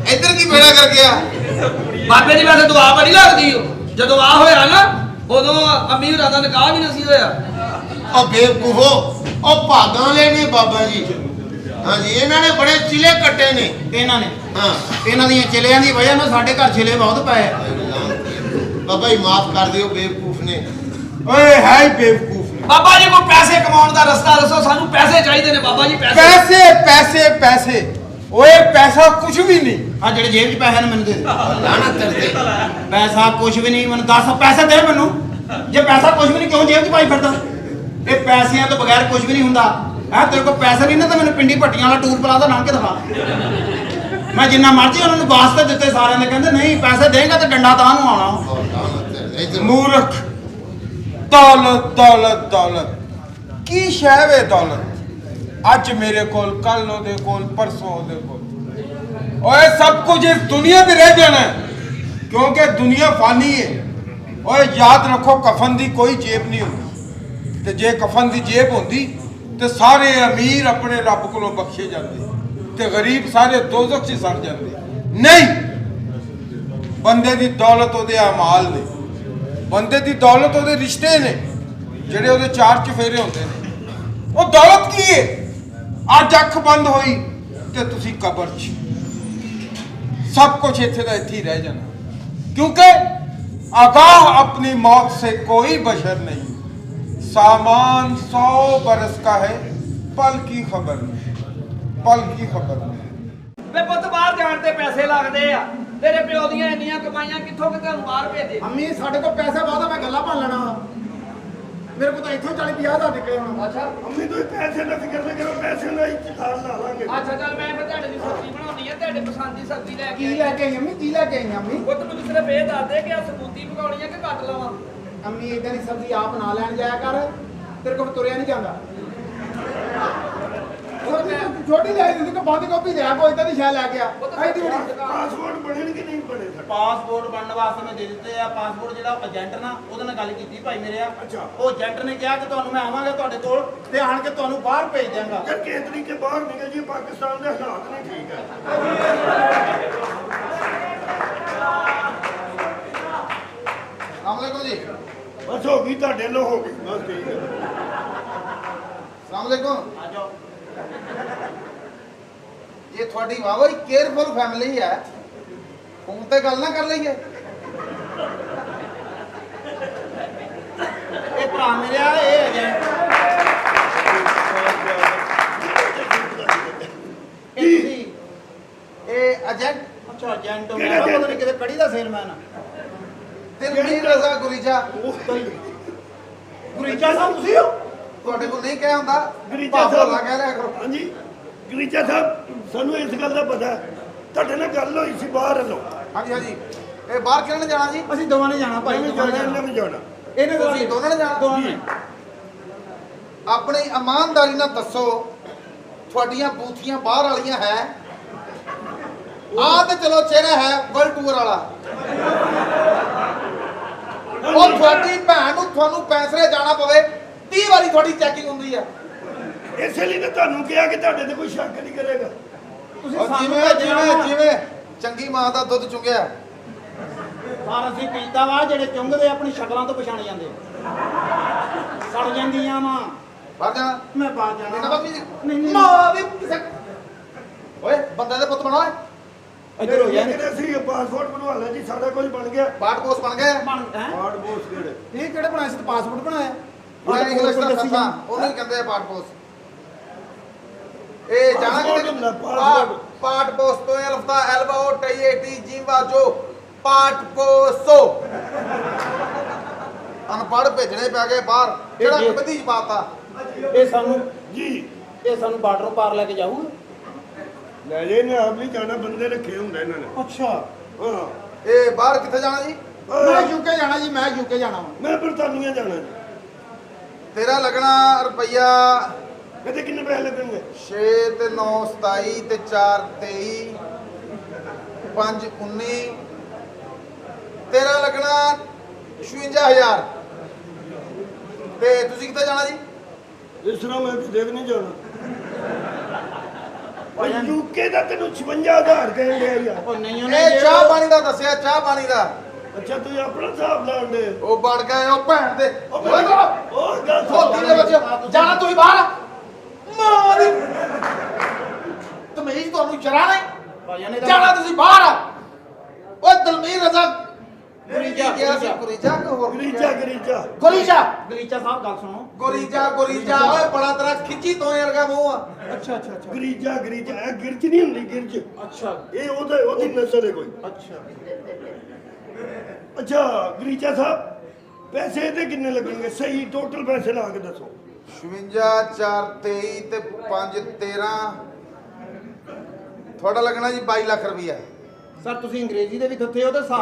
इधर की बेड़ा कर गया ਬਾਬੇ ਦੀ ਵੈਸੇ ਦੁਆ ਬੜੀ ਲੱਗਦੀ ਓ ਜਦੋਂ ਆ ਹੋਇਆ ਨਾ ਉਦੋਂ ਅਮੀਰ ਦਾ ਨਿਕਾਹ ਵੀ ਨਹੀਂ ਸੀ ਹੋਇਆ ਉਹ ਬੇਵਕੂਫੋ, ਉਹ ਭਾਗਾਂ ਵਾਲੇ ਨੇ ਬਾਬਾ ਜੀ। ਹਾਂਜੀ, ਇਹਨਾਂ ਨੇ ਬੜੇ ਚਿਲੇ ਕੱਟੇ ਨੇ। ਇਹਨਾਂ ਨੇ ਹਾਂ, ਇਹਨਾਂ ਦੀਆਂ ਚਿਲਿਆਂ ਦੀ ਵਜ੍ਹਾ ਨਾਲ ਸਾਡੇ ਘਰ ਚਿਲੇ ਬਹੁਤ ਪਏ। ਬਾਬਾ ਜੀ ਮਾਫ ਕਰ ਦਿਓ, ਬੇਵਕੂਫ ਨੇ। ਓਏ ਹੈ ਹੀ ਬੇਵਕੂਫ ਨੇ। ਬਾਬਾ ਜੀ ਕੋਈ ਪੈਸੇ ਕਮਾਉਣ ਦਾ ਰਸਤਾ ਦੱਸੋ, ਸਾਨੂੰ ਪੈਸੇ ਚਾਹੀਦੇ ਨੇ ਬਾਬਾ ਜੀ। ਪੈਸੇ ਪੈਸੇ ਪੈਸੇ, ਓਏ ਪੈਸਾ ਕੁਝ ਵੀ ਨਹੀਂ। ਆ ਜਿਹੜੇ ਜੇਬ 'ਚ ਪੈਸੇ ਨੇ ਮੈਨੂੰ ਦੇ ਦੇ। ਲਾਹਨਤ ਕਰਦੇ। ਪੈਸਾ ਕੁਝ ਵੀ ਨਹੀਂ, ਮੈਨੂੰ ਦੱਸ ਪੈਸੇ ਦੇ ਮੈਨੂੰ। ਜੇ ਪੈਸਾ ਕੁਝ ਵੀ ਨਹੀਂ ਕਿਉਂ ਜੇਬ 'ਚ ਪਾਈ ਫਿਰਦਾ? ਇਹ ਪੈਸਿਆਂ ਤੋਂ ਬਗੈਰ ਕੁਝ ਵੀ ਨਹੀਂ ਹੁੰਦਾ। ਹੈ ਤੇਰੇ ਕੋਲ ਪੈਸੇ ਨਹੀਂ ਨਾ ਤਾਂ ਮੈਨੂੰ ਪਿੰਡੀ ਭੱਟੀਆਂ ਵਾਲਾ ਟੂਰ ਪਲਾਜ਼ਾ ਲੰਘ ਕੇ ਦਿਖਾ। ਮੈਂ ਜਿੰਨਾ ਮਰਜ਼ੀ ਉਹਨਾਂ ਨੂੰ ਵਾਸਤੇ ਦਿੱਤੇ, ਸਾਰਿਆਂ ਨੇ ਕਹਿੰਦੇ ਨਹੀਂ ਪੈਸੇ ਦੇਗਾ ਤੇ ਡੰਡਾ ਤਾਂ ਨੂੰ ਆਉਣਾ। ਮੂਰਖ। ਦੌਲਤ ਦੌਲਤ ਦੌਲਤ ਕੀ ਸ਼ੈ ਵੇ ਦੌਲਤ? ਅੱਜ ਮੇਰੇ ਕੋਲ, ਕੱਲ ਉਹਦੇ ਕੋਲ, ਪਰਸੋਂ ਉਹਦੇ ਕੋਲ। ਓਏ ਸਭ ਕੁਝ ਇਸ ਦੁਨੀਆ ਤੇ ਰਹਿ ਜਾਣਾ ਹੈ, ਕਿਉਂਕਿ ਦੁਨੀਆ ਫਾਨੀ ਹੈ। ਓਏ ਯਾਦ ਰੱਖੋ, ਕਫਨ ਦੀ ਕੋਈ ਜੇਬ ਨਹੀਂ ਹੁੰਦੀ, ਤੇ ਜੇ ਕਫਨ ਦੀ ਜੇਬ ਹੁੰਦੀ ਤੇ ਸਾਰੇ ਅਮੀਰ ਆਪਣੇ ਰੱਬ ਕੋਲੋਂ ਬਖਸ਼ੇ ਜਾਂਦੇ ਤੇ ਗਰੀਬ ਸਾਰੇ ਦੋਜ਼ਖ 'ਚ ਸੜ ਜਾਂਦੇ। ਨਹੀਂ, ਬੰਦੇ ਦੀ ਦੌਲਤ ਉਹਦੇ ਅਮਾਲ ਨੇ, ਬੰਦੇ ਦੀ ਦੌਲਤ ਉਹਦੇ ਰਿਸ਼ਤੇ ਨੇ ਜਿਹੜੇ ਉਹਦੇ ਚਾਰ ਚਫੇਰੇ ਹੁੰਦੇ ਨੇ। ਉਹ ਦੌਲਤ ਕੀ ਹੈ? ਅੱਜ ਅੱਖ ਬੰਦ ਹੋਈ ਤੇ ਤੁਸੀਂ ਕਬਰ 'ਚ। सब कुछ ਇੱਥੇ ਦਾ ਇੱਥੇ ਹੀ ਰਹਿ ਜਾਣਾ, क्योंकि आगाह अपनी मौत से कोई बशर नहीं। सामान 100 बरस का है, पल की खबर नहीं, पल की खबर नहीं। ਵੇ ਪੁੱਤ ਬਾਹਰ ਜਾਣ ਤੇ ਪੈਸੇ ਲੱਗਦੇ ਆ। ਤੇਰੇ ਪਿਓ ਦੀਆਂ ਇੰਨੀਆਂ ਕਮਾਈਆਂ ਕਿੱਥੋਂ ਕਿ ਤੁਹਾਨੂੰ ਬਾਹਰ ਭੇਜੇ? ਅੰਮੀ ਸਾਡੇ ਕੋਲ ਪੈਸੇ ਬਹੁਤ ਆ, ਮੈਂ ਗੱਲਾਂ ਭੰਨ ਲੈਣਾ। ਮੇਰੇ ਕੋਲ ਤਾਂ ਇੱਥੋਂ 40-50 ਦਾ ਨਿਕਲੇ ਹੁਣ। ਅੱਛਾ ਅੰਮੀ ਤੁਸੀਂ ਪੈਸੇ ਦਾ ਫਿਕਰ ਨਾ ਕਰੋ, ਪੈਸੇ ਨਾਲ ਹੀ ਖਾਣ ਲਾ ਲਾਂਗੇ। ਅੱਛਾ ਚੱਲ ਮੈਂ ਫਿਰ ਤੁਹਾਡੇ ਦੀ ਸਬਜ਼ੀ ਬਣਾਉਣੀ ਹੈ, ਤੁਹਾਡੇ ਪਸੰਦ ਦੀ ਸਬਜ਼ੀ ਲੈ ਕੀ ਕੇ ਲੈ ਕੇ ਆਈ ਅੰਮੀ? ਕੀ ਲੈ ਕੇ ਆਈ ਅੰਮੀ? ਪੁੱਤ ਮੈਨੂੰ ਸਿਰਫ ਇਹ ਦੱਸ ਦੇ ਕਿ ਆ ਸਬੂਤੀ ਪਕਾਉਣੀ ਹੈ ਕਿ ਕੱਟ ਲਵਾਂ? ਅੰਮੀ ਇਦਾਂ ਦੀ ਸਬਜ਼ੀ ਆਪ ਨਾ ਲੈਣ ਜਾਇਆ ਕਰ, ਤੇਰੇ ਕੋਲ ਤੁਰਿਆ ਨਹੀਂ ਜਾਂਦਾ। ਛੋਟੀ ਲੈ ਦਿੱਤੀ ਕਿ ਬੰਦ ਕਾਪੀ ਲਿਆ, ਕੋਈ ਇਦਾਂ ਦੀ ਸ਼ੈ ਲੈ ਗਿਆ। ਐਡੀ ਬੜੀ ਪਾਸਪੋਰਟ ਬਣਨਗੇ ਨਹੀਂ ਬਣੇ ਸਾਡੇ? ਪਾਸਪੋਰਟ ਬਣਨ ਵਾਸਤੇ ਮੈਂ ਦੇ ਦਿੱਤੇ ਆ। ਪਾਸਪੋਰਟ ਜਿਹੜਾ ਏਜੰਟ ਨਾ ਉਹਦੇ ਨਾਲ ਗੱਲ ਕੀਤੀ ਭਾਈ ਮੇਰੇ ਆ। ਅੱਛਾ। ਉਹ ਏਜੰਟ ਨੇ ਕਿਹਾ ਕਿ ਤੁਹਾਨੂੰ ਮੈਂ ਆਵਾਂਗਾ ਤੁਹਾਡੇ ਕੋਲ ਤੇ ਆਣ ਕੇ ਤੁਹਾਨੂੰ ਬਾਹਰ ਭੇਜ ਦਿਆਂਗਾ। ਯਾਰ ਕਿਸ ਤਰੀਕੇ ਬਾਹਰ ਨਿਕਲ ਜੀ, ਪਾਕਿਸਤਾਨ ਦੇ ਹਾਲਾਤ ਨਹੀਂ ਠੀਕ ਹੈ। ਸਲਾਮੁਅਲੈਕੁਮ ਜੀ। ਬਸ ਹੋ ਗਈ ਤੁਹਾਡੇ ਲੋ, ਹੋ ਗਈ ਬਸ ਠੀਕ ਹੈ। ਸਲਾਮੁਅਲੈਕੁਮ। ਆ ਜਾਓ। ਇਹ ਤੁਹਾਡੀ ਵਾਹਵਾ ਹੀ ਕੇਅਰਫੁਲ ਫੈਮਿਲੀ ਹੈ, ਫੋਨ ਤੇ ਗੱਲ ਨਾ ਕਰ ਲਈਏ। ਇਹ ਭਰਾ ਮੇਰੇ ਆ, ਇਹ ਏਜੰਟ। ਇਹ ਏਜੰਟ ਅੱਛਾ ਏਜੰਟ ਹੋ ਗਿਆ, ਪਤਾ ਨਹੀਂ ਕਿਤੇ ਕੜੀ ਦਾ ਸੇਲਮੈਨ ਆ। ਦਿਲਜੀਤ ਰਜ਼ਾ ਗੁਰੀਜਾ। ਗੁਰੀਜਾ ਸਾਹਿਬ ਤੁਸੀਂ ਹੋ? ਤੁਹਾਡੇ ਕੋਲ ਨਹੀਂ ਕਹਿ ਹੁੰਦਾ, ਗੁਰੀਜਾ ਭਾਫ ਸਾਹਿਬ। ਭੋਲਾ ਕਹਿ ਲਿਆ ਕਰੋ। ਹਾਂਜੀ ਗਰੀਜਾ ਸਾਹਿਬ, ਸਾਨੂੰ ਇਸ ਗੱਲ ਦਾ ਪਤਾ ਹੈ, ਤੁਹਾਡੇ ਨਾਲ ਗੱਲ ਹੋਈ ਸੀ ਬਾਹਰ ਵੱਲੋਂ। ਹਾਂਜੀ ਹਾਂਜੀ। ਇਹ ਬਾਹਰ ਕਿਹਨਾਂ ਨੇ ਜਾਣਾ ਜੀ? ਅਸੀਂ ਦੋਵਾਂ ਨੇ ਜਾਣਾ ਭਾਈ, ਮੈਂ ਵੀ ਦੋਵਾਂ ਨੇ ਜਾਣਾ, ਜਾਣਾ। ਇਹਨੇ ਵੀ ਜਾਣਾ। ਇਹਨੇ ਤੁਸੀਂ ਦੋਨਾਂ ਨੇ ਜਾਣਾ? ਦੋਵਾਂ ਨੇ। ਆਪਣੀ ਇਮਾਨਦਾਰੀ ਨਾਲ ਦੱਸੋ, ਤੁਹਾਡੀਆਂ ਬੂਥੀਆਂ ਬਾਹਰ ਵਾਲੀਆਂ ਹੈ? ਆਹ ਤੇ ਚਲੋ ਚਿਹਰਾ ਹੈ ਵਰਲਡ ਟੂਰ ਵਾਲਾ। ਉਹ ਤੁਹਾਡੀ ਭੈਣ ਨੂੰ ਤੁਹਾਨੂੰ ਪੈਸਰੇ ਜਾਣਾ ਪਵੇ, 30 ਵਾਰੀ ਤੁਹਾਡੀ ਚੈਕਿੰਗ ਹੁੰਦੀ ਆ। ਇਸੇ ਲਈ ਤਾਂ ਤੁਹਾਨੂੰ ਕਿਹਾ ਕਿ ਤੁਹਾਡੇ ਤੇ ਕੋਈ ਸ਼ੱਕ ਨਹੀਂ ਕਰੇਗਾ। ਤੁਸੀਂ ਔਰ ਸਾਨੂੰ ਜਿਵੇਂ ਭੇਜਿਆ ਜਿਵੇਂ ਵਾ। ਜਿਵੇਂ ਚੰਗੀ ਮਾਂ ਦਾ ਦੁੱਧ ਚੁੰਗਿਆ। ਪਰ ਅਸੀਂ ਪੀਤਾ ਵਾ, ਜਿਹੜੇ ਚੁੰਗਦੇ ਆਪਣੀ ਸ਼ਕਲਾਂ ਤੋਂ ਪਛਾਣ ਜਾਂਦੇ ਸੜ ਜਾਂਦੀਆਂ ਵਾ। ਬਾਹਰ ਜਾਣਾ? ਮੈਂ ਬਾਹਰ ਇਹਨਾਂ ਜਾਣਾ। ਬਾਬੀ ਜੀ ਨਹੀਂ, ਨਹੀਂ। ਮਾਂ ਵੀ ਕਿਸੇ ਓਏ ਬੰਦੇ ਦੇ ਪੁੱਤ ਬਣਾ ਓਏ। ਇੱਧਰ ਹੋ ਜਾ। ਕਿਹੜੇ ਸੀ ਪਾਸਪੋਰਟ ਬਣਵਾ ਲਿਆ ਜੀ, ਸਾਰਾ ਕੁਝ ਬਣ ਗਿਆ। ਪਾਠ ਕੋਸ ਬਣ ਗਏ। ਪਾਸਪੋਰਟ ਕਿਹੜੇ? ਇਹ ਕਿਹੜੇ ਬਣਾਏ ਸੀ? ਪਾਸਪੋਰਟ ਬਣਾਇਆ। ਮੈਂ ਇੰਗਲਿਸ਼ ਦਾ ਦੱਸੀ ਸੱਤਾ ਉਹਨੂੰ ਹੀ ਕਹਿੰਦੇ ਆ ਪਾਠ ਕੋਸ। ਇਹ ਜਾਣਾ ਕਿਤੇ? ਪਾਸਪੋਰਟ। ਪਾਠ ਕੋਸ ਤੋਂ ਅਲਫਾ ਐਲਬਾ ਟਈ ਟੀ ਜੀਵਾ ਜੋ ਪਾਠ ਕੋਸੋ। ਅਨਪੜ੍ਹ ਭੇਜਣੇ ਪੈ ਗਏ ਬਾਹਰ, ਕਿਹੜਾ ਇਹ- ਕਬੱਦੀ ਚ ਪਾਤਾ। ਇਹ ਸਾਨੂੰ ਜੀ ਇਹ ਸਾਨੂੰ ਬਾਰਡਰੋਂ ਪਾਰ ਲੈ ਕੇ ਜਾਊਗਾ। ਲੈ ਜੇ ਨੇ ਆਪ ਨਹੀਂ ਜਾਣਾ, ਬੰਦੇ ਰੱਖੇ ਹੁੰਦੇ ਇਹਨਾਂ ਨੇ। ਅੱਛਾ। ਹਾਂ ਇਹ ਬਾਹਰ ਕਿੱਥੇ ਜਾਣਾ ਜੀ? ਮੈਂ ਯੂਕੇ ਜਾਣਾ ਜੀ, ਮੈਂ ਯੂਕੇ ਜਾਣਾ ਵਾ। ਮੈਂ ਬਰਤਾਨੀਆ ਜਾਣਾ ਜੀ। ਤੇਰਾ ਲੱਗਣਾ ਰੁਪਈਆ ਕਹਿੰਦੇ ਕਿੰਨੇ ਪੈਸੇ ਲੱਗਣਗੇ? 6 ਤੇ 9 27 ਤੇ 4 23 5 19 ਤੇਰਾ ਲੱਗਣਾ 56000। ਤੇ ਤੁਸੀਂ ਕਿੱਥੇ ਜਾਣਾ ਜੀ? ਇਸ ਤਰ੍ਹਾਂ ਮੈਂ ਕਿਤੇ ਵੀ ਨਹੀਂ ਜਾਣਾ। ਯੂਕੇ ਦਾ ਤੈਨੂੰ 56000 ਕਹਿਣ ਡਿਆ ਯਾਰ। ਉਹ ਨਹੀਂ ਉਹਨੇ ਇਹ ਚਾਹ ਪਾਣੀ ਦਾ ਦੱਸਿਆ, ਚਾਹ ਪਾਣੀ ਦਾ। ਅੱਛਾ ਤੁਸੀਂ ਆਪਣਾ ਹਿਸਾਬ ਲਾਉਣ ਦੇ ਉਹ ਬਣ ਗਏ ਉਹ ਭੈਣ ਦੇ ਉਹ ਗੱਲ ਹੋਤੀ ਦੇ ਵਿੱਚ ਜਾਣਾ ਤੁਸੀਂ ਬਾਹਰ ਮਾਰੀ ਤਮੀਜ਼ ਤੁਹਾਨੂੰ ਜਰਾ ਨਹੀਂ ਜਾਣਾ ਤੁਸੀਂ ਬਾਹਰ ਓਏ ਦਲਮੀਰ ਰਜ਼ਾ ਗੁਰੀਜਾ ਗੁਰੀਜਾ ਗਰੀਜਾ ਗਰੀਜਾ ਗੁਰੀਜਾ ਗਲੀਚਾ ਸਾਹਿਬ ਗੱਲ ਸੁਣੋ ਗੁਰੀਜਾ ਓਏ ਬੜਾ ਤੇਰਾ ਖਿੱਚੀ ਤੋਂ ਵਰਗਾ ਮੂੰਹ ਆ ਅੱਛਾ ਗਰੀਜਾ ਇਹ ਗਿਰਜ ਨਹੀਂ ਹੁੰਦੀ ਗਿਰਜ ਅੱਛਾ ਇਹ ਉਹਦੀ ਨਸਲ ਹੈ ਕੋਈ ਅੱਛਾ ਅੱਛਾ ਗਰੀਜਾ ਸਾਹਿਬ ਪੈਸੇ ਇਹਦੇ ਕਿੰਨੇ ਲੱਗਣਗੇ ਸਹੀ ਟੋਟਲ ਪੈਸੇ ਲਾ ਕੇ ਦੱਸੋ 56 4 23 ਤੇ 5 13 ਤੁਹਾਡਾ ਲੱਗਣਾ ਜੀ 22 ਲੱਖ ਰੁਪਈਆ ਸਰ ਤੁਸੀਂ ਅੰਗਰੇਜ਼ੀ ਦੇ ਵੀ ਦਿੱਤੇ ਹੋ ਤੇ ਹਿਸਾਬ